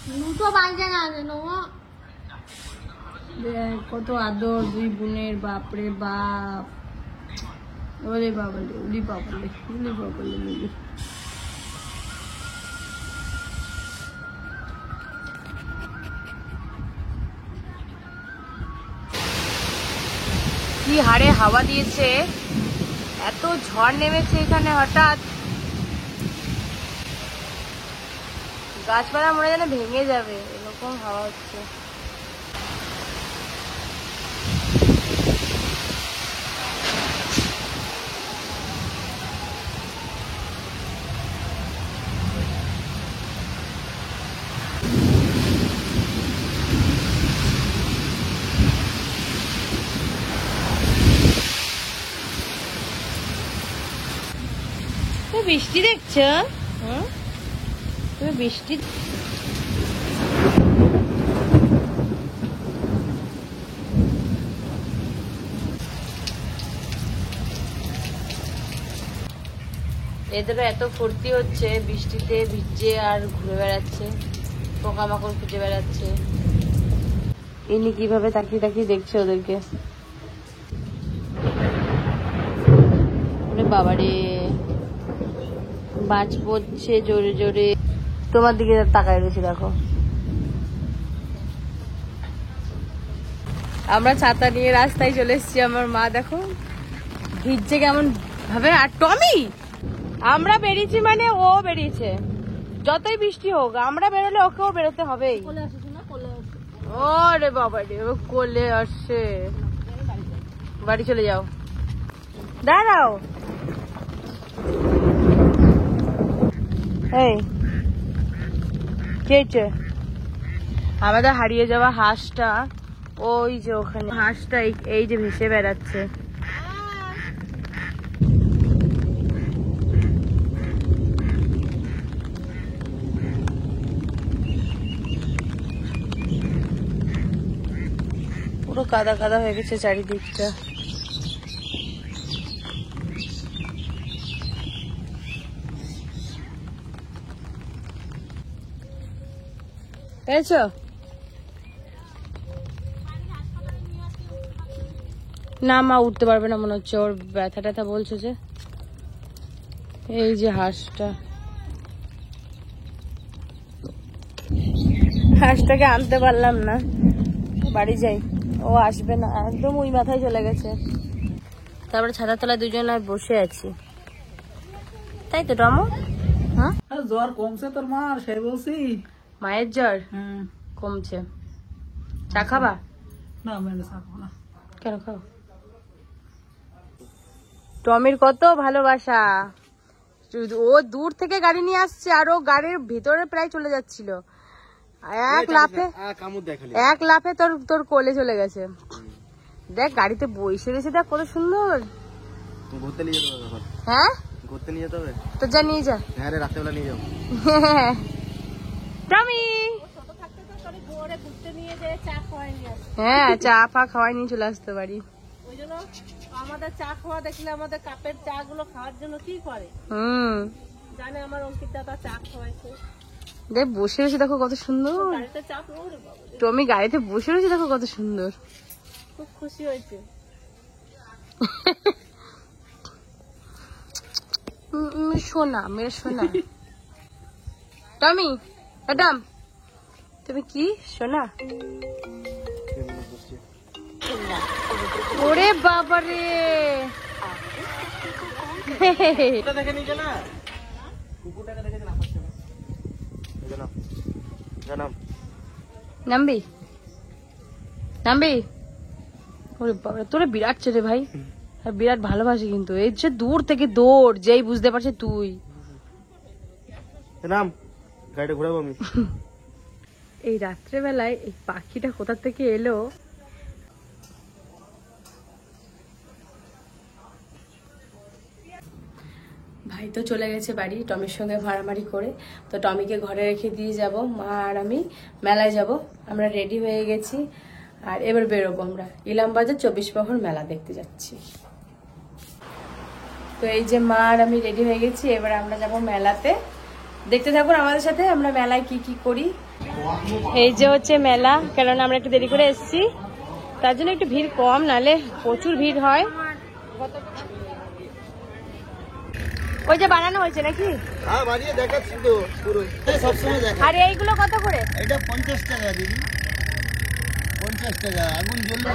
দুটো বাজে না কেন কত আদর দুই বোনের, বাপরে বাপ, ওরে বাবালে উলি বাবালে উলি বাবালে উলি। কি হারে হাওয়া দিয়েছে, এত ঝড় নেমেছে এখানে হঠাৎ, গাছপালা মনে যেন ভেঙে যাবে এরকম হাওয়া হচ্ছে। বৃষ্টি দেখছো? তুমি বৃষ্টি এদেরও এত ফুর্তি হচ্ছে বৃষ্টিতে ভিজে আর ঘুরে বেড়াচ্ছে, পোকামাকড় খুঁজে বেড়াচ্ছে। ইনি কিভাবে তাকিয়ে তাকিয়ে দেখছে ওদেরকে। বাবারে বাজ পড়ছে জোরে জোরে, তোমার দিকে তাকায় রয়েছে দেখো। আমরা ছাতা নিয়ে রাস্তায় চলে এসেছি, আমার মা দেখো ভিজছে কেমন ভাবে। আর টমি, আমরা বেরিয়েছি মানে ও বেরিয়েছে, যতই বৃষ্টি হোক আমরা বেরোলে ওকেও বেরোতে হবেই। ওরে বাবা রে, ও কোলে আসছে। বাড়ি চলে যাও, দাঁড়াও। এই কে আমাদের হারিয়ে যাওয়া হাঁসটা, ওই যে ওখানে হাঁসটা এই যে ভেসে বেড়াচ্ছে। পুরো কাদা কাদা হয়ে গেছে চারিদিকটা। পেয়েছো? না মা উঠতে পারবে না মনে হচ্ছে, ওর ব্যথা ট্যাথা বলছে যে। এই যে হাঁসটা, হাঁসটাকে আনতে পারলাম না, বাড়ি যাই, ও আসবে না, একদম ওই মাথায় চলে গেছে। তারপরে ছাতার তলায় দুজন আর বসে আছি, তাই তো টমো? হ্যাঁ জ্বর কমছে তোর মার, সে বলছি মায়ের জ্বর কমছে। চা খাবা? না মেনে চা খাবো না। কেন খাও? টমির কত ভালোবাসা, ও দূর থেকে গাড়ি নিয়ে আসছে আর ও গাড়ির ভিতরে প্রায় চলে যাচ্ছিল, এক লাফে তোর কোলে চলে গেছে। দেখ গাড়িতে বসে রয়েছে, দেখ কত সুন্দর। ঘুরতে নিয়ে যেতে হবে। হ্যাঁ ঘুরতে নিয়ে যেতে হবে তো যা নিয়ে যা। হ্যাঁ রে, রাত্রেবেলা নিয়ে যাও। টমি হ্যাঁ চা ফা খাওয়াই নিয়ে চলে আসতে পারি। আমাদের চা খাওয়া দেখলে আমাদের কাপের চা গুলো খাওয়ার জন্য কি করে, জানে আমার অঙ্কিত দাদা চা খাওয়াইছে। দেখ বসে রয়েছে, দেখো কত সুন্দর। টমি গাড়িতে বসে রয়েছে, দেখো কত সুন্দর, খুব খুশি হয়েছে। সোনা মেয়ের সোনা। টমি ম্যাডাম তুমি কি সোনা? ওরে বাবারে, নামবি নামবি? ওরে বাবা, তোরা বিরাট ছেলে ভাই, বিরাট ভালোবাসি কিন্তু। এই যে দূর থেকে দৌড়, যেই বুঝতে পারছে তুই নাম, গাড়িটা ঘুরাবো আমি। এই রাত্রেবেলায় এই পাখিটা কোথা থেকে এলো। ভাই তো চলে গেছে বাড়ি টমির সঙ্গে মারামারি করে, তো টমিকে ঘরে রেখে দিয়ে যাব, মা আর আমি মেলায় যাব। আমরা রেডি হয়ে গেছি আর এবার বেরোবো আমরা ইলামবাজার 24 প্রহর মেলা দেখতে যাচ্ছি। তো এই যে মা আর আমি রেডি হয়ে গেছি, এবার আমরা যাব মেলাতে। দেখতে থাকুন আমাদের সাথে আমরা মেলায় কি কি করি। এই যে হচ্ছে মেলা, কারণ আমরা একটু দেরি করে এসেছি, তার জন্য একটু ভিড় কম, নালে প্রচুর ভিড় হয়। ওই যে বানানো হয়েছে নাকি? হ্যাঁ বাড়িয়ে দেখাচ্ছি তো পুরো, সবসময় দেখা। আর এইগুলো কত করে? এটা 50 টাকা দিদি, 50 টাকা। আগুন জ্বললে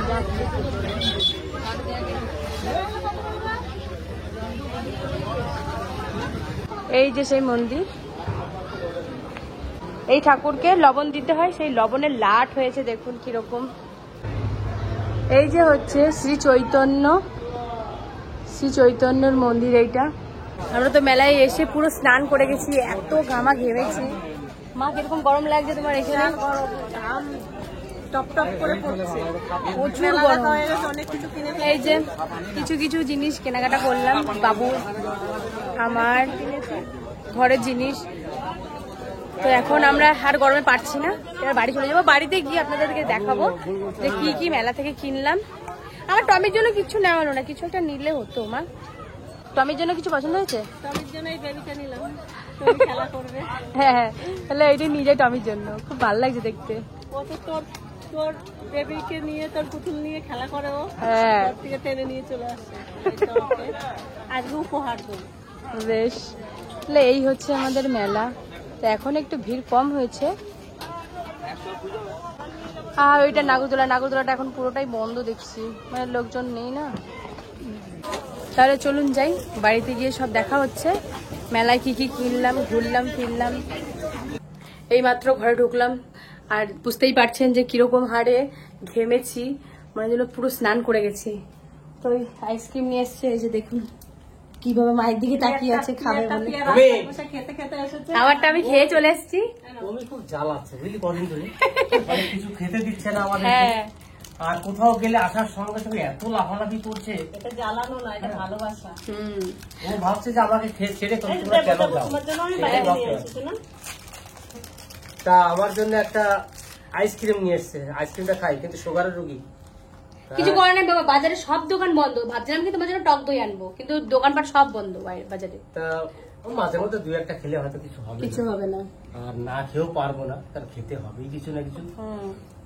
এই যে সেই মন্দির, এই ঠাকুরকে লবণ দিতে হয়, সেই লবণের লাট হয়েছে, দেখুন কিরকম। এই যে হচ্ছে শ্রী চৈতন্যর মন্দির এইটা। আমরা তো মেলায় এসে পুরো স্নান করে গেছি, এত ঘামা ঘেমেছি। মা কিরকম গরম লাগছে তোমার এখানে? টপ টপ করে পড়ছে, প্রচুর গরম। অনেক কিছু কিনে এই যে কিছু কিছু জিনিস কেনাকাটা করলাম, বাবুর আমার ঘরের জিনিস। তো এখন আমরা আর গরমে পারছি না, এবার বাড়ি চলে যাবো। বাড়িতে গিয়ে আপনাদেরকে দেখাবো যে কি কি মেলা থেকে কিনলাম। আমার টমির জন্য কিছু নেওয়া হলো না, কিছু একটা নিলে হতো। মা, টমির জন্য কিছু পছন্দ হয়েছে? টমির জন্য এই বেবিটা নিলাম, টমি খেলা করবে। হ্যাঁ, তাহলে এইটাই নিয়ে যাই টমির জন্য, খুব ভালো লাগছে দেখতে। ও তো তোর তোর বেবিকে নিয়ে, তোর পুতুল নিয়ে খেলা করে, ও হ্যাঁ, ওর থেকে টেনে নিয়ে চলে আসছে। আজকে উপহার দেবো। বেশ, তাহলে এই হচ্ছে আমাদের মেলা। তো এখন একটু ভিড় কম হয়েছে। আর ওইটা নাগরদোলাটা এখন পুরোটাই বন্ধ দেখছি, মানে লোকজন নেই না। তাহলে চলুন যাই, বাড়িতে গিয়ে সব দেখা হচ্ছে। মেলায় কি কি কিনলাম, ঘুরলাম ফিরলাম। এই মাত্র ঘরে ঢুকলাম, আর বুঝতেই পারছেন যে কিরকম হারে ঘেমেছি, মানে যেন পুরো স্নান করে গেছি। তো ওই আইসক্রিম নিয়ে এসছে, এই যে দেখুন কিভাবে মায়ের দিকে তাকিয়ে আছে খাবে বলে। খেতে খেতে এসেছে, খাবারটা আমি খেয়ে চলে এসেছি। তুমি খুব জ্বালাচ্ছে বুঝলি, কদিন ধরে অনেক কিছু খেতে দিচ্ছে না আমাদের। হ্যাঁ, আর কোথাও গেলে আসার সঙ্গে সঙ্গে এত লাফালাফি করছে, এটা জ্বালানো না, এটা ভালোবাসা। ও ভাবছে যে আমাকে ছেড়ে তোমরা কেন যাও। তোমার জন্য আমি সেটাই বাইরে ভাবতে নিয়ে হবে। এসেছি না। তা আমার জন্য একটা আইসক্রিম নিয়ে এসছে, আইসক্রিমটা খাই, কিন্তু সুগারের রুগী। কিছু করে না বাবা, বাজারে সব দোকান বন্ধ। ভাবছিলাম কি তোমার জন্য টক দই আনবো, কিন্তু দোকানপাট সব বন্ধ বাজারে। তা ও মাঝে মধ্যে দুই একটা খেলে হয়তো কিছু হবে না। কিছু হবে না। আর না খেয়েও পারবো না, তার খেতে হবেই কিছু না কিছু।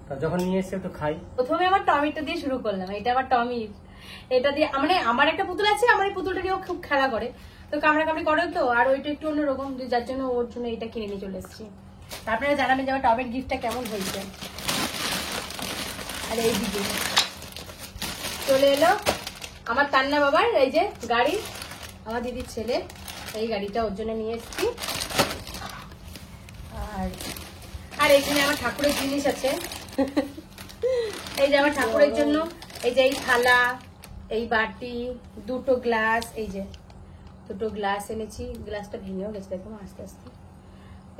তা যখন নিয়ে এসছে একটু খাই। প্রথমে আমার টমিটা দিয়ে শুরু করলাম, এটা আমার টমির। এটা দিয়ে মানে আমার একটা পুতুল আছে, আমার এই পুতুলটা নিয়েও খুব খেলা করে, তো কামড়াকামড়ি করে তো। আর ওইটা একটু অন্যরকম, যার জন্য ওর জন্য এটা কিনে নিয়ে চলে এসেছি। তারপরে জানাবেন যে আমার টমের গিফটটা কেমন হয়েছে। আর এইদিকে চলে এলো আমার তান্না বাবার এই যে গাড়ি, আমার দিদির ছেলে, এই গাড়িটা ওর জন্য নিয়ে এসেছি। আর এখানে আমার ঠাকুরের জিনিস আছে। এই যে আমার ঠাকুরের জন্য এই যে এই থালা, এই বাটি, দুটো গ্লাস, এই যে দুটো গ্লাস এনেছি। গ্লাসটা ভেঙেও গেছে, দেখো আস্তে আস্তে।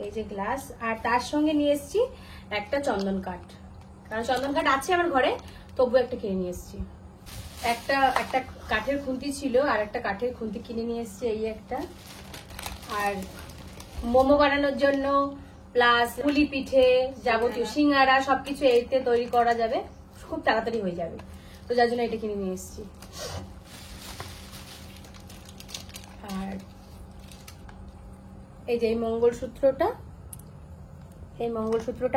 এই যে গ্লাস, আর তার সঙ্গে নিয়ে এসেছি একটা চন্দন কাঠ, কারণ চন্দন কাঠ আছে আমার ঘরে, তবু একটা কিনে নিয়ে এসেছি। একটা কাঠের খুন্তি ছিল, আর একটা কাঠের খুন্তি কিনে নিয়ে এসেছি, এই একটা। আর মোমো বানানোর জন্য, প্লাস পুলি পিঠে, যাবতীয় সিঙ্গারা সবকিছু এতে তৈরি করা যাবে, খুব তাড়াতাড়ি হয়ে যাবে, তো যার জন্য এটা কিনে নিয়ে এসেছি। আর এই যে এই মঙ্গলসূত্রটা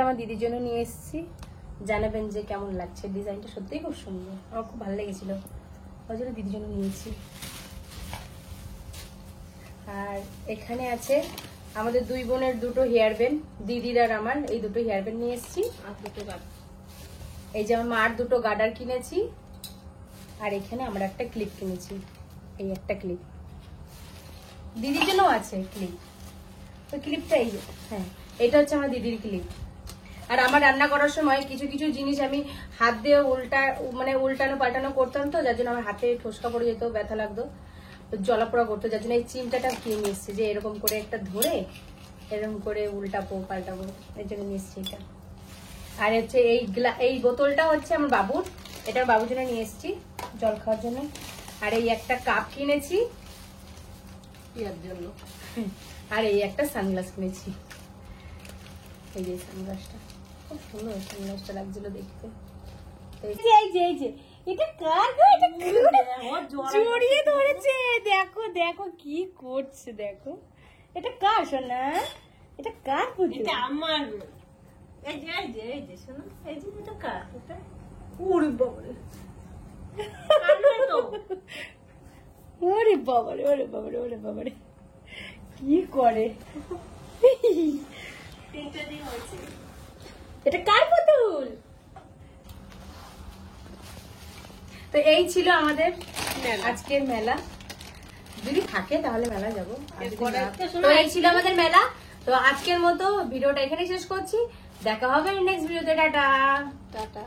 আমার দিদির জন্য নিয়ে এসেছি। জানাবেন যে কেমন লাগছে, ডিজাইনটা সত্যিই খুব সুন্দর, আমার খুব ভালো লেগেছিল, ওই জন্য দিদির জন্য নিয়েছি। আর এখানে আছে আমাদের দুই বোনের দুটো হেয়ার ব্যান্ড, দিদির আর আমার, এই দুটো হেয়ার ব্যান্ড নিয়ে এসেছি। এই যে আমার মার দুটো গার্ডার কিনেছি। আর এখানে আমরা একটা ক্লিপ কিনেছি, এই একটা ক্লিপ। দিদির জন্য আছে ক্লিপ, তো ক্লিপটা এই, হ্যাঁ এটা হচ্ছে আমার দিদির ক্লিপ। আর আমার রান্না করার সময় কিছু কিছু জিনিস আমি হাত দিয়ে উল্টানো পাল্টানো করতাম, তো যার জন্য আমার হাতে ঠোসকা পড়ে যেত, ব্যথা লাগতো, জলাপোড়া করতো, যার জন্য এই চিমটাটা কিনে নিয়ে এসেছি, যে এরকম করে একটা ধরে এরকম করে উল্টাবো পাল্টাবো, এর জন্য নিয়ে এসেছি এটা। আর হচ্ছে এই বোতলটা হচ্ছে আমার বাবুর, এটা বাবুর জন্য নিয়ে এসেছি জল খাওয়ার জন্য। আর এই একটা কাপ কিনেছি ইয়ার জন্য। আর এই একটা সানগ্লাস কিনেছি, এই যে সানগ্লাসটা খুব সুন্দর, সানগ্লাসটা লাগছিল দেখতে। এই যে এটা কার গো? এটা জড়িয়ে ধরেছে, দেখো দেখো কি করছে, দেখো এটা কার সোনা, এটা কার পুতুল? এটা আমার। এই যে শোনো, এই যে এটা কার? এটা ওরে বাবারে, কার নয় তো? ওরে বাবারে, ওরে বাবারে, ওরে বাবারে, কি করে? তিনটে দিন হয়েছে। এটা কার পুতুল? তো এই ছিল আমাদের আজকের মেলা। যদি থাকে তাহলে মেলা যাবো, আর যদি না- তো এই ছিল আমাদের মেলা। তো আজকের মতো ভিডিওটা এখানে শেষ করছি। দেখা হবে নেক্সট ভিডিওতে। টাটা। টাটা।